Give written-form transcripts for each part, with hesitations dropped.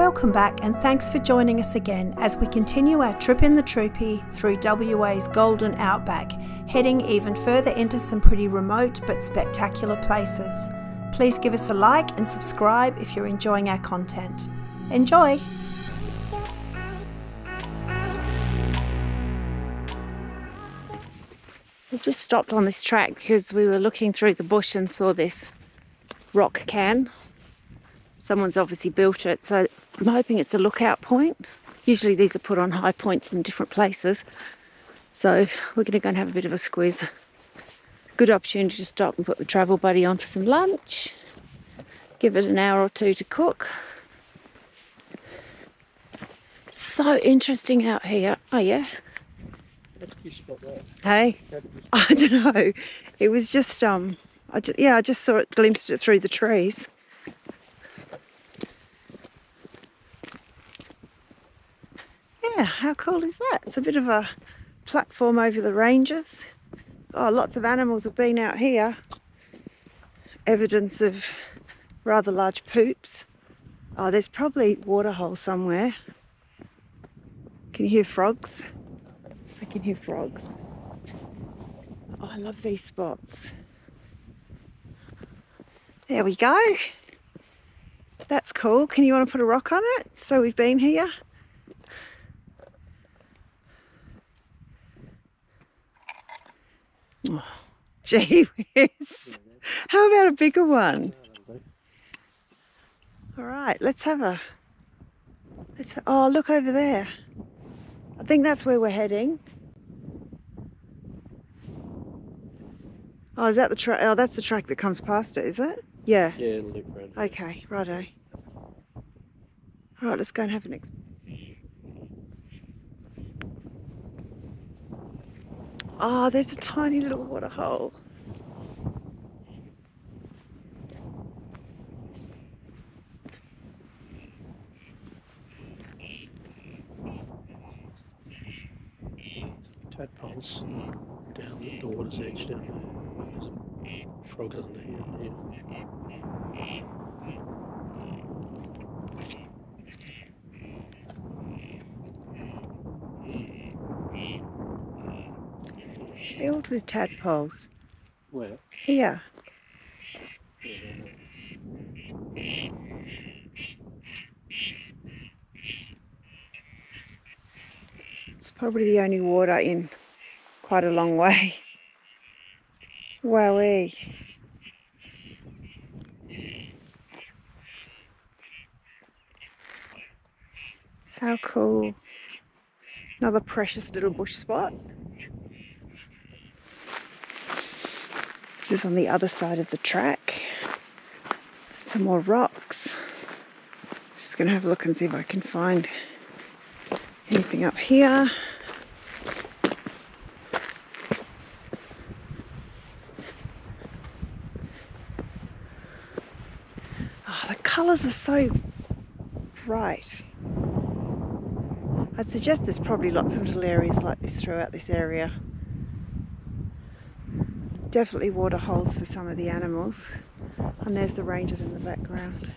Welcome back and thanks for joining us again as we continue our trip in the Troopy through WA's golden outback, heading even further into some pretty remote but spectacular places. Please give us a like and subscribe if you're enjoying our content. Enjoy! We just stopped on this track because we were looking through the bush and saw this rock cairn. Someone's obviously built it, so I'm hoping it's a lookout point. Usually these are put on high points in different places. So we're going to go and have a bit of a squeeze. Good opportunity to stop and put the travel buddy on for some lunch. Give it an hour or two to cook. So interesting out here. Oh yeah. How did you spot that? Hey, I don't know. It was just I just saw it, glimpsed it through the trees. Yeah, how cool is that? It's a bit of a platform over the ranges. Oh, lots of animals have been out here. Evidence of rather large poops. Oh, there's probably water hole somewhere. Can you hear frogs? I can hear frogs. Oh, I love these spots. There we go. That's cool. Can you want to put a rock on it? So we've been here. Oh, gee whiz. How about a bigger one? All right, oh, look over there. I think that's where we're heading. Oh, is that the track? Oh, that's the track that comes past it, is it? Yeah. Yeah, it'll loop around. Okay, righto. All right, let's go and have an Oh, there's a tiny little water hole. Tadpoles down at the water's edge down there. There's frogs under here. Filled with tadpoles. Where? Here. It's probably the only water in quite a long way. Wowee. How cool. Another precious little bush spot. This is on the other side of the track. Some more rocks. Just going to have a look and see if I can find anything up here. Oh, the colours are so bright. I'd suggest there's probably lots of little areas like this throughout this area. Definitely water holes for some of the animals. And there's the ranges in the background.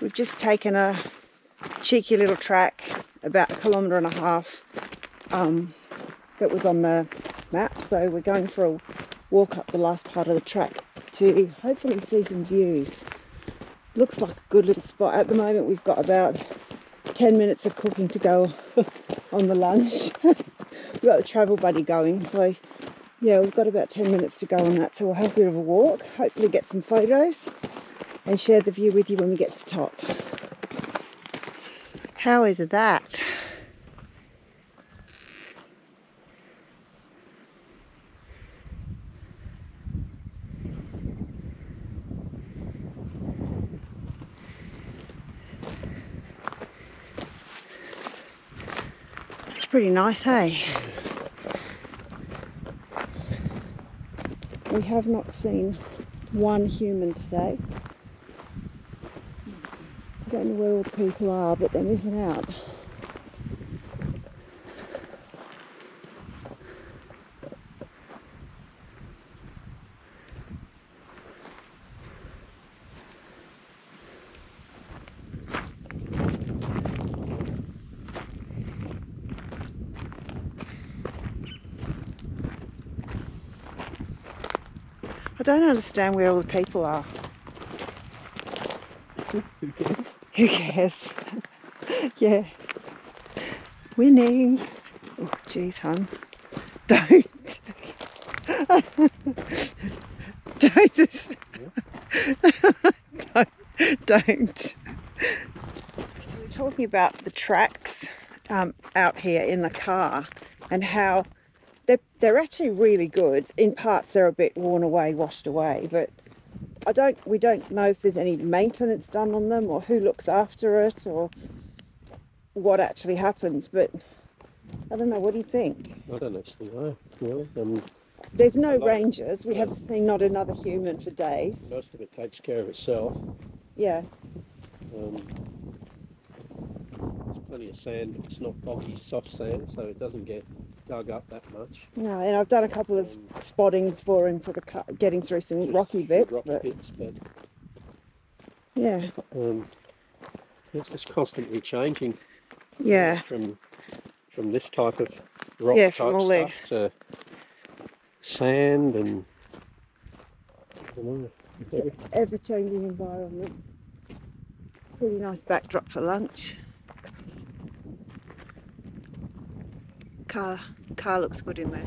We've just taken a cheeky little track about 1.5 kilometres that was on the map, so we're going for a walk up the last part of the track to hopefully see some views. Looks like a good little spot. At the moment we've got about 10 minutes of cooking to go on the lunch. We've got the travel buddy going, so yeah, we've got about 10 minutes to go on that, so we'll have a bit of a walk, hopefully get some photos and share the view with you when we get to the top. How is that? It's pretty nice, hey? We have not seen one human today. I don't know where all the people are, but they're missing out. I don't understand where all the people are. Who cares? Who cares? Yeah. Winning. Oh, geez, hun. Don't. Don't just. Don't. We're talking about the tracks out here in the car and how they're actually really good. In parts they're a bit worn away, washed away, but we don't know if there's any maintenance done on them or who looks after it or what actually happens, but I don't know. What do you think? I don't actually know, really. There's no rangers. We have seen not another human for days. Most of it takes care of itself. Yeah. There's plenty of sand, but it's not boggy, soft sand, so it doesn't get dug up that much. No, and I've done a couple of spottings for him for the getting through some rocky bits, but yeah. It's just constantly changing. Yeah. From this type of rock Yeah, type from all stuff to sand and I don't know. It's an ever-changing environment. Pretty nice backdrop for lunch. Car looks good in there.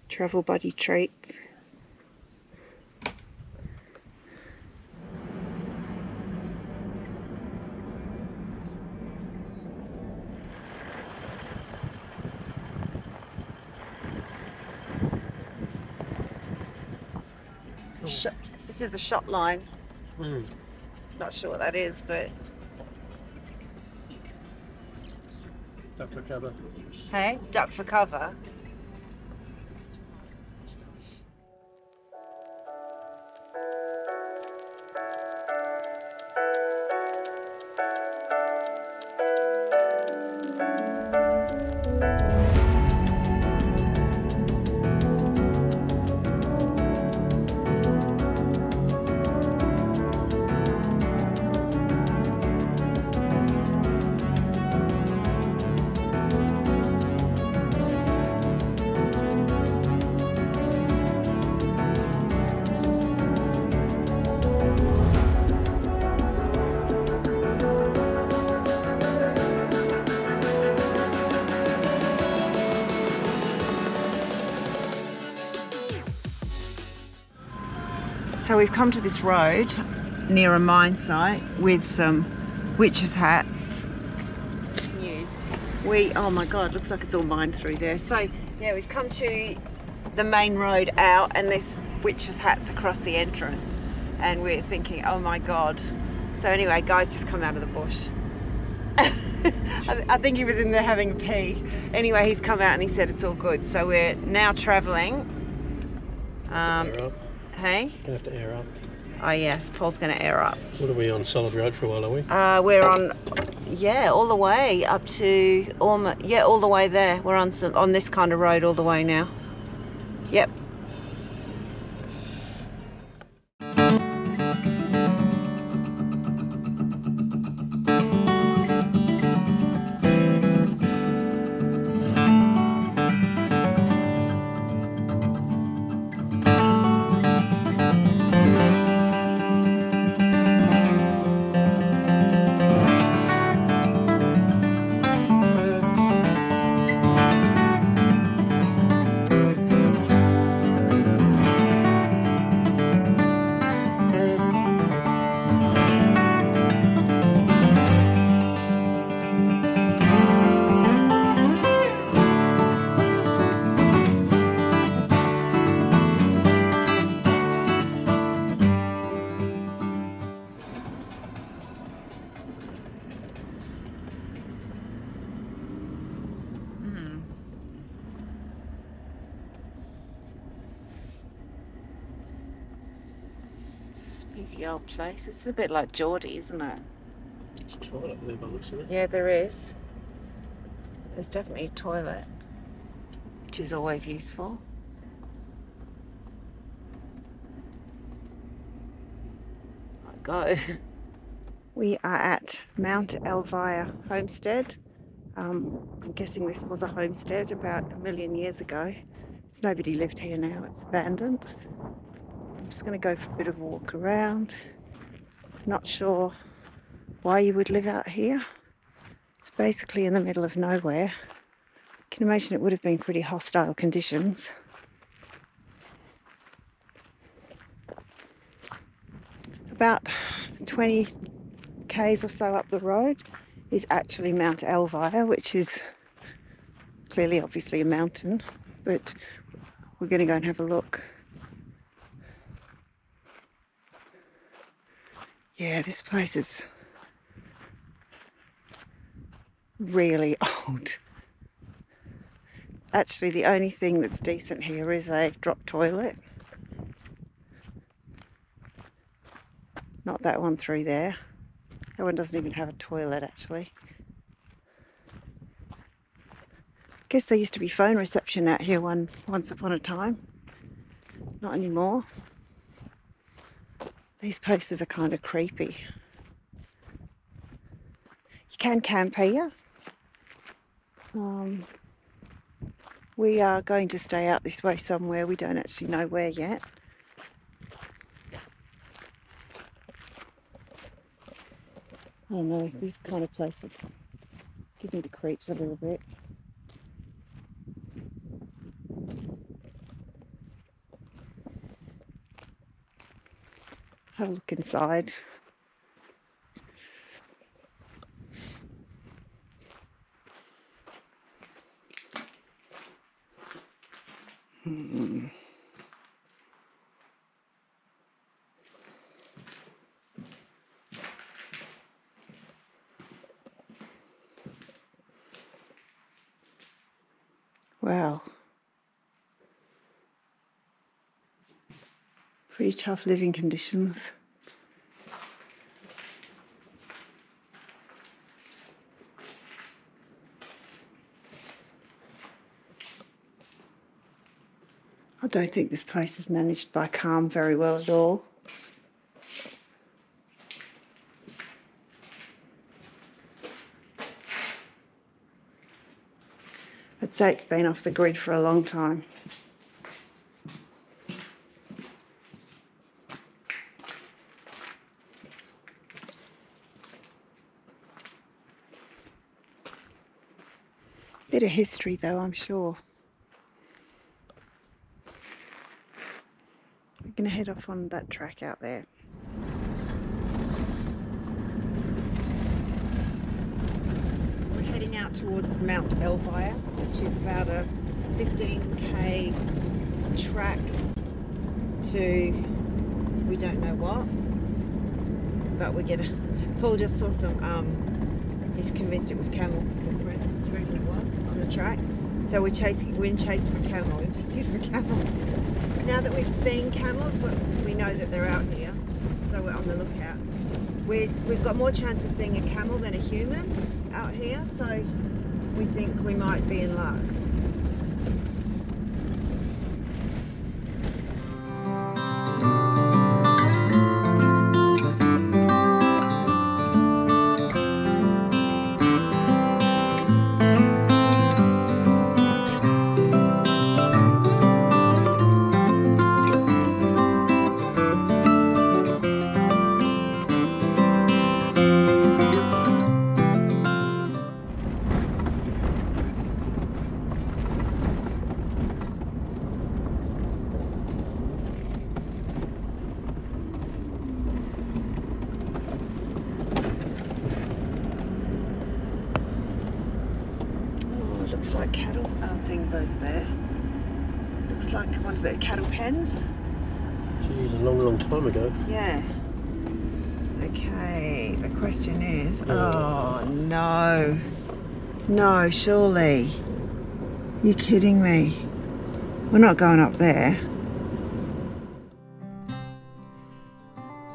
Travel buddy treats. This is a shot line. Not sure what that is, but Duck for cover. hey, duck for cover. So we've come to this road near a mine site with some witches' hats. Oh my god, looks like it's all mined through there. So yeah, we've come to the main road out, and there's witches' hats across the entrance, and we're thinking, oh my god. So anyway, guys just come out of the bush. I think he was in there having a pee. Anyway, he's come out and he said it's all good. So we're now travelling. Air up. Hey? You have to air up. Oh yes, Paul's going to air up. What are we on solid road for a while, are we? We're on, yeah, all the way up to, all the way there. We're on this kind of road all the way now. Yep. Spooky old place. This is a bit like Geordie, isn't it? There's a toilet there by the looks of it. Yeah, there is. There's definitely a toilet, which is always useful. I'll go. We are at Mount Elvire Homestead. I'm guessing this was a homestead about 1 million years ago. There's nobody lived here now, it's abandoned. I'm just going to go for a bit of a walk around. Not sure why you would live out here. It's basically in the middle of nowhere. I can imagine it would have been pretty hostile conditions. About 20 k's or so up the road is actually Mount Elvire, which is clearly obviously a mountain, but we're going to go and have a look. Yeah, this place is really old. Actually, the only thing that's decent here is a drop toilet. Not that one through there. That one doesn't even have a toilet, actually. Guess there used to be phone reception out here once upon a time. Not anymore. These places are kind of creepy. You can camp here. We are going to stay out this way somewhere. We don't actually know where yet. I don't know, these kind of places give me the creeps a little bit. Have a look inside. Wow. Pretty tough living conditions. I don't think this place is managed by Calm very well at all. I'd say it's been off the grid for a long time. Bit of history though, I'm sure. We're going to head off on that track out there. We're heading out towards Mount Elvire, which is about a 15k track to we don't know what, but we're gonna. Paul just saw some. He's convinced it was camel footprints. Do you reckon it was on the track? So we're in chase of a camel, in pursuit of a camel. Now that we've seen camels, we know that they're out here, so we're on the lookout. We've got more chance of seeing a camel than a human out here, so we think we might be in luck. Looks like cattle things over there. Looks like one of the cattle pens. Geez, a long time ago. Yeah. Okay, the question is, oh no. No, surely. You're kidding me. We're not going up there.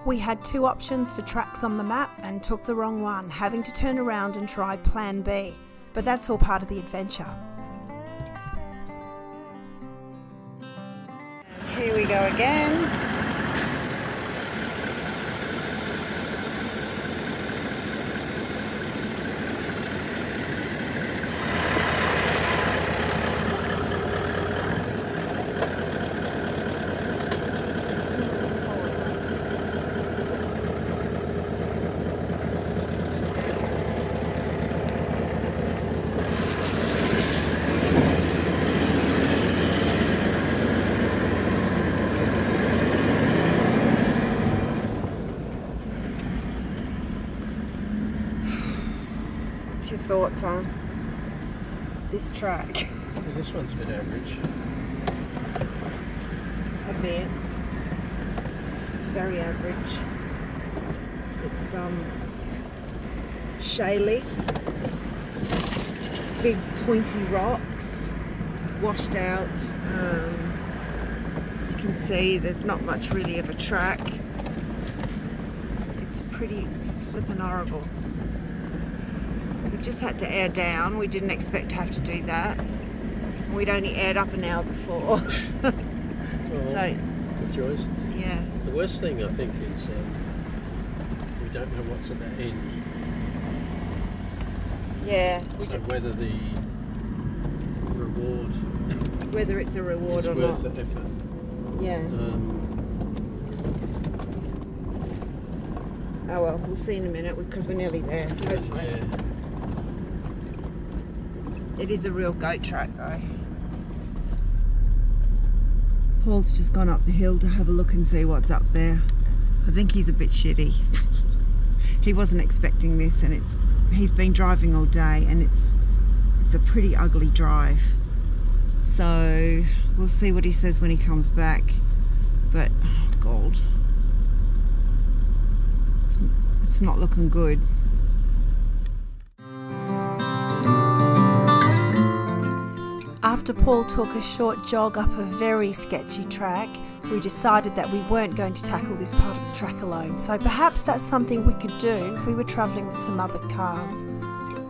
We had two options for tracks on the map and took the wrong one, having to turn around and try plan B. But that's all part of the adventure. Here we go again. What's your thoughts on this track? Yeah, this one's a bit average. A bit. It's very average. It's shaly, big pointy rocks, washed out. You can see there's not much really of a track. It's pretty flippin' horrible. We've just had to air down. We didn't expect to have to do that. We'd only aired up an hour before. So, good choice. yeah. The worst thing I think is we don't know what's at the end. Yeah. So whether the reward Whether it's a reward is or worth not. the effort. Yeah. Oh well, we'll see in a minute because we're nearly there. Hopefully. Yeah. It is a real goat track though. Paul's just gone up the hill to have a look and see what's up there. I think he's a bit shitty. He wasn't expecting this, and he's been driving all day, and it's a pretty ugly drive. So we'll see what he says when he comes back. But God, it's not looking good. After Paul took a short jog up a very sketchy track, we decided that we weren't going to tackle this part of the track alone, so perhaps that's something we could do if we were travelling with some other cars.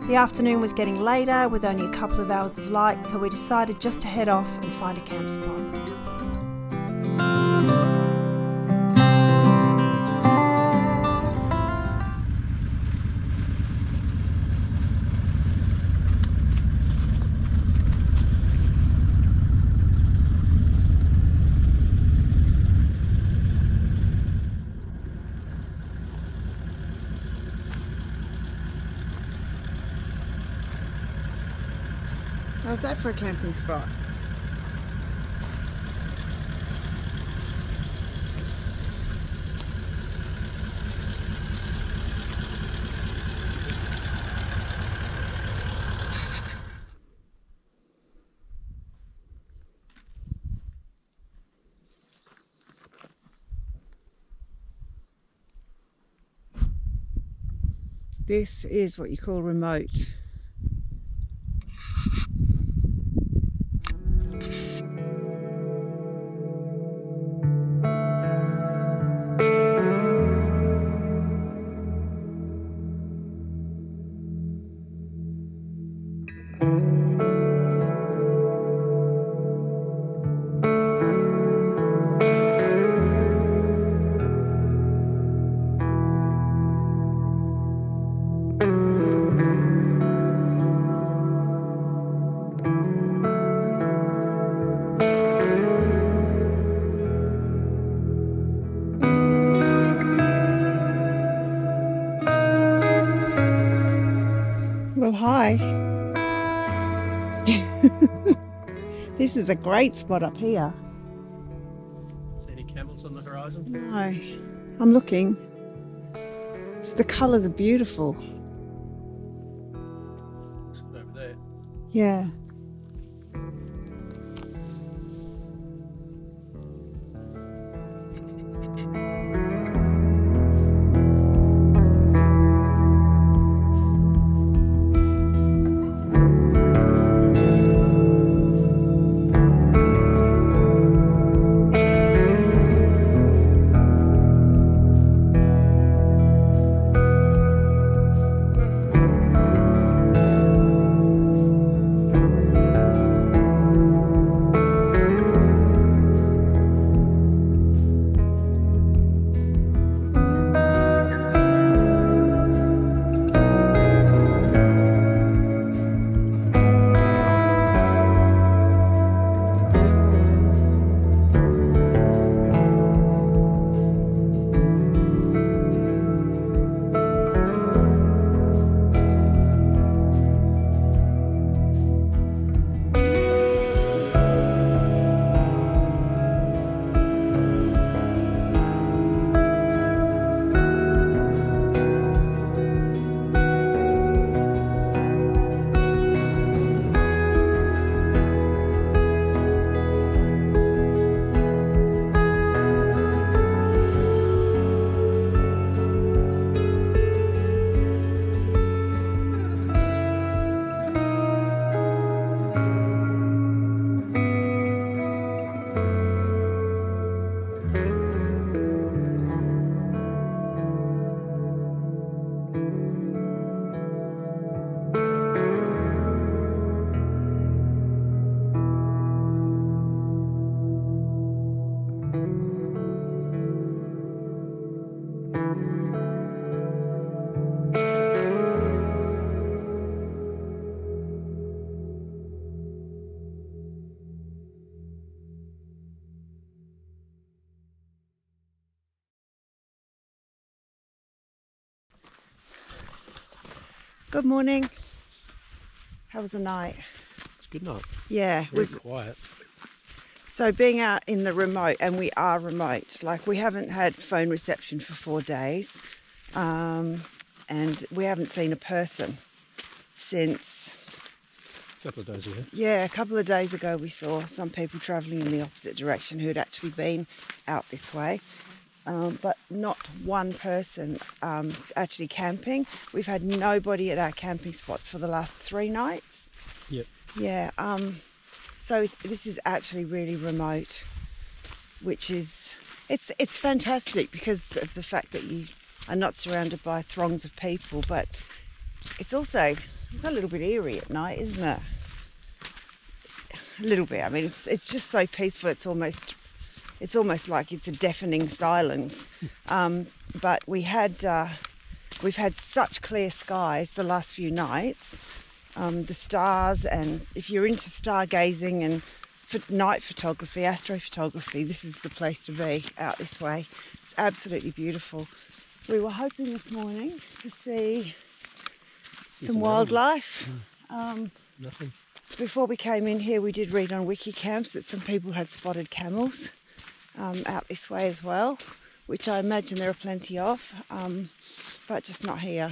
The afternoon was getting later with only a couple of hours of light, so we decided just to head off and find a camp spot. How's that for a camping spot? This is what you call remote. Well, hi. This is a great spot up here. See any camels on the horizon? No, I'm looking. The colours are beautiful. It's over there. Yeah. Good morning. How was the night? It's a good night. Yeah, it Very was quiet. so being out in the remote, and we are remote, like we haven't had phone reception for 4 days, and we haven't seen a person since, A couple of days ago. yeah, a couple of days ago we saw some people travelling in the opposite direction who had actually been out this way. But not one person actually camping. We've had nobody at our camping spots for the last 3 nights. Yep. Yeah, so this is actually really remote, which is, it's fantastic because of the fact that you are not surrounded by throngs of people, but it's also a little bit eerie at night, isn't it? A little bit. I mean, it's just so peaceful. It's almost like it's a deafening silence. But we've had such clear skies the last few nights. The stars, and if you're into stargazing and night photography, astrophotography, this is the place to be out this way. It's absolutely beautiful. We were hoping this morning to see some wildlife. Nothing. Before we came in here, we did read on Wikicamps that some people had spotted camels out this way as well, which I imagine there are plenty of, but just not here.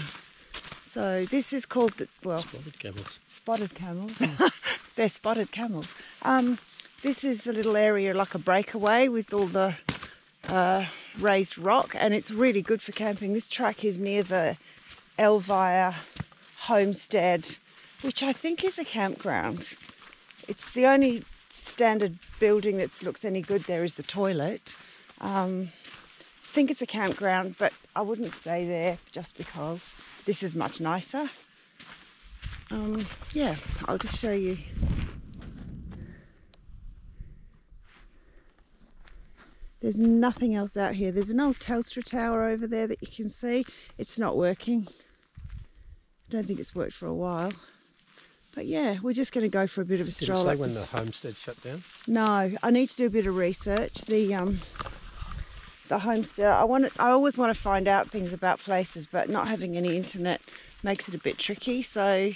So this is called, Spotted camels. Spotted camels. They're spotted camels. This is a little area like a breakaway with all the raised rock, and it's really good for camping. This track is near the Elvire Homestead, which I think is a campground. It's the only standard building that looks any good there is the toilet. I think it's a campground, but I wouldn't stay there just because this is much nicer. Yeah, I'll just show you. There's nothing else out here. There's an old Telstra tower over there that you can see. It's not working. I don't think it's worked for a while. But yeah, we're just going to go for a bit of a stroll. Did it say when the homestead shut down? No, I need to do a bit of research. The homestead, I always want to find out things about places, but not having any internet makes it a bit tricky. So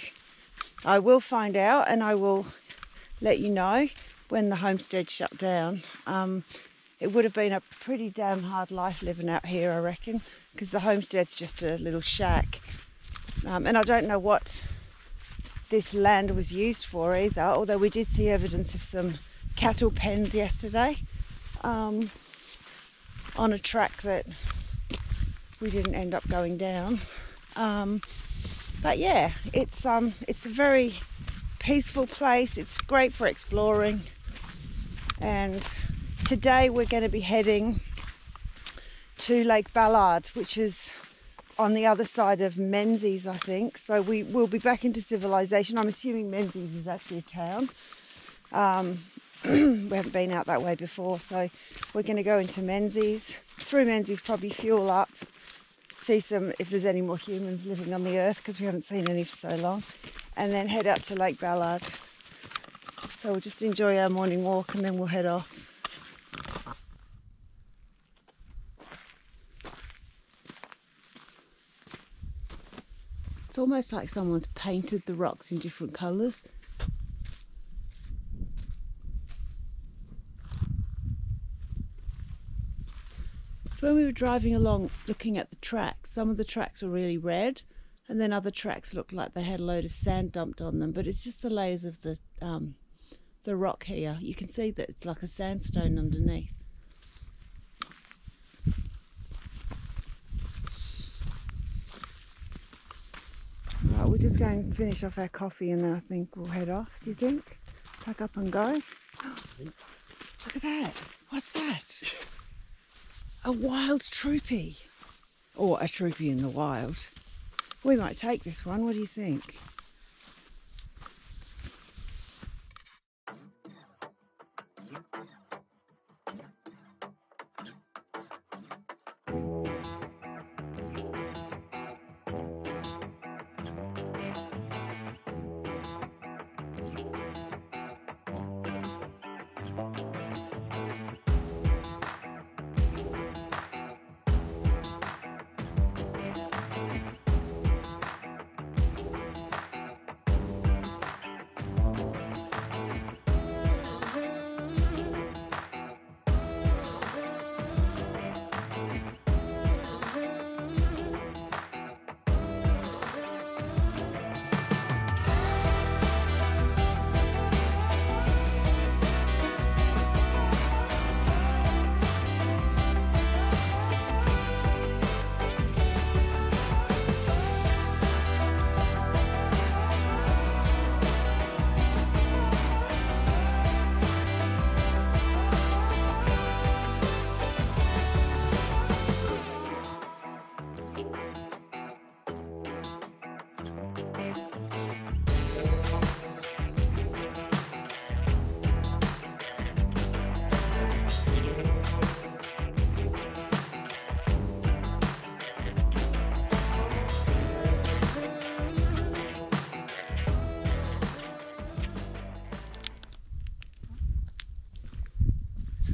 I will find out and I will let you know when the homestead shut down. It would have been a pretty damn hard life living out here, I reckon, because the homestead's just a little shack. And I don't know what this land was used for either, although we did see evidence of some cattle pens yesterday on a track that we didn't end up going down. But yeah, it's a very peaceful place. It's great for exploring, and today we're going to be heading to Lake Ballard, which is on the other side of Menzies, I think. So we will be back into civilization. I'm assuming Menzies is actually a town. We haven't been out that way before, so we're going to go into Menzies. Through Menzies, probably fuel up, see if there's any more humans living on the earth, because we haven't seen any for so long, and then head out to Lake Ballard. So we'll just enjoy our morning walk and then we'll head off. It's almost like someone's painted the rocks in different colours. So when we were driving along looking at the tracks, some of the tracks were really red, and then other tracks looked like they had a load of sand dumped on them, but it's just the layers of the rock here. You can see that it's like a sandstone underneath. Right, we're just going to finish off our coffee and then I think we'll head off. Do you think? Pack up and go? Look at that. What's that? A wild troopy. Or a troopy in the wild. We might take this one. What do you think?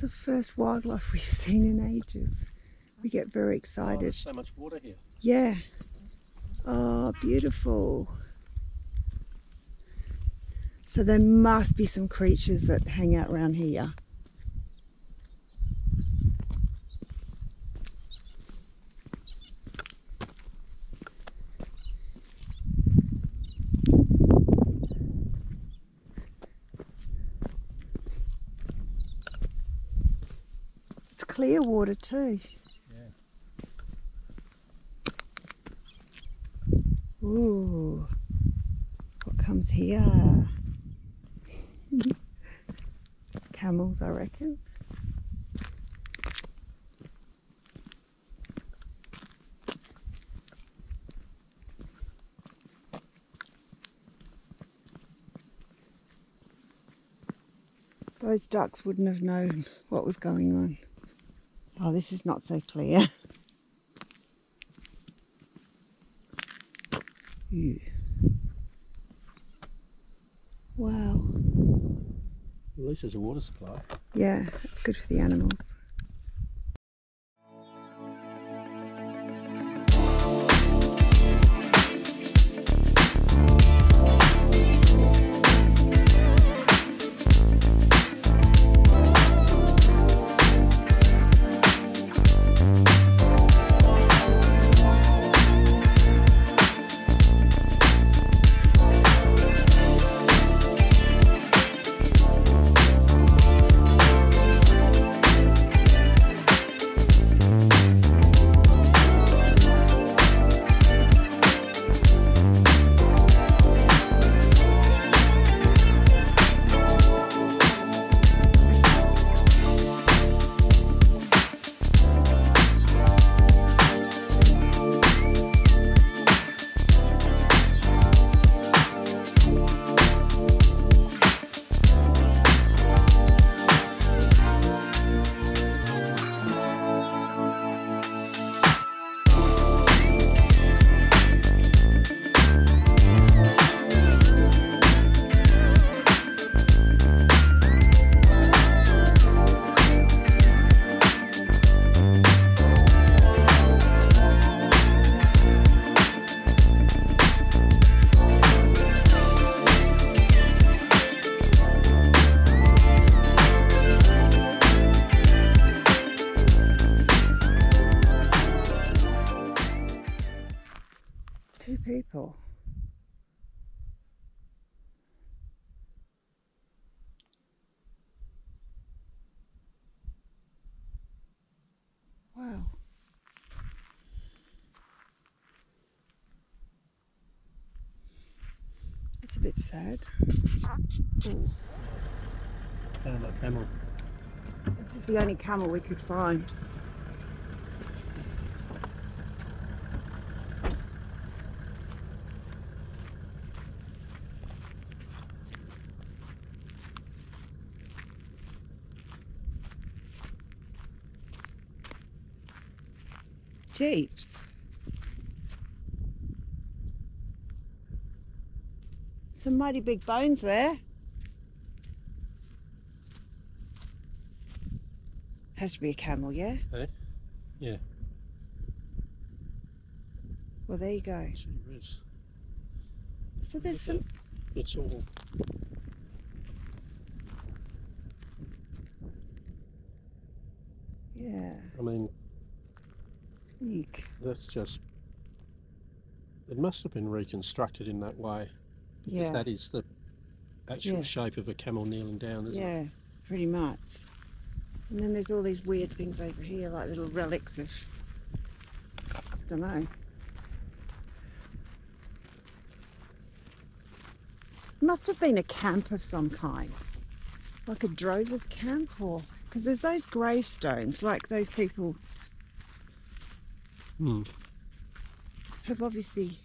The first wildlife we've seen in ages. We get very excited. Oh, there's so much water here. Yeah. Oh, beautiful. So there must be some creatures that hang out around here. Clear water too. Yeah. Ooh, what comes here? Camels, I reckon. Those ducks wouldn't have known what was going on. Oh, this is not so clear. Ew. Wow. At least there's a water supply. Yeah, it's good for the animals. Two people. Wow. That's a bit sad. Ooh. Found that camel. This is the only camel we could find. Jeeps. Some mighty big bones there. Has to be a camel, yeah? Hey? Yeah. Well, there you go. Gee whiz. So there's some... It's all... Yeah. I mean, Eek. that's just... It must have been reconstructed in that way. Because Yeah. that is the actual Yeah. shape of a camel kneeling down, isn't it? Yeah, pretty much. And then there's all these weird things over here, like little relics of... I don't know. Must have been a camp of some kind. Like a drover's camp, or... Because there's those gravestones, like those people have obviously...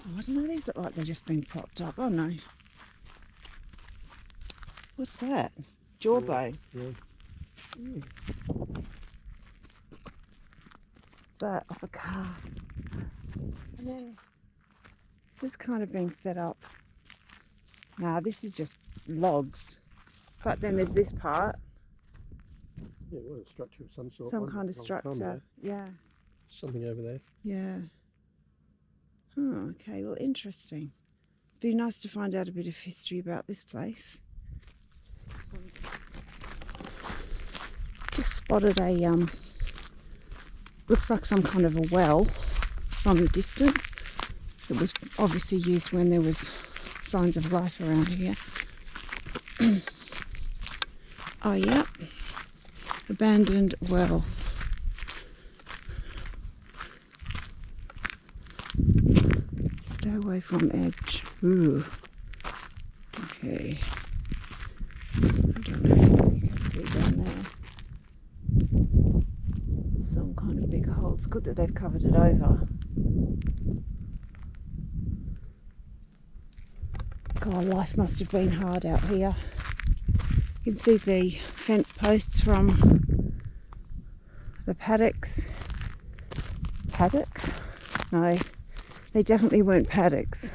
Oh, I don't know, these look like they've just been propped up. Oh no. What's that? Jawbone. Yeah. Ooh. That off a car. And then this is kind of being set up. Nah, this is just logs. But then there's this part. Yeah, well, a structure of some sort. Some kind of structure. Yeah. Something over there. Yeah. Oh, okay, well, interesting. Be nice to find out a bit of history about this place. Just spotted a looks like some kind of a well from the distance. It was obviously used when there was signs of life around here. Oh yeah, abandoned well. Stay away from edge. Ooh. Okay. I don't know if you can see down there. Some kind of big hole. It's good that they've covered it over. God, life must have been hard out here. You can see the fence posts from the paddocks. Paddocks? No, they definitely weren't paddocks.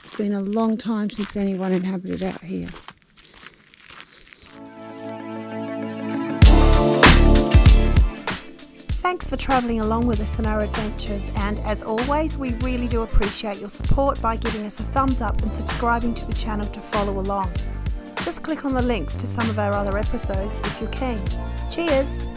It's been a long time since anyone inhabited out here. Thanks for travelling along with us in our adventures, and as always we really do appreciate your support by giving us a thumbs up and subscribing to the channel to follow along. Just click on the links to some of our other episodes if you're keen. Cheers!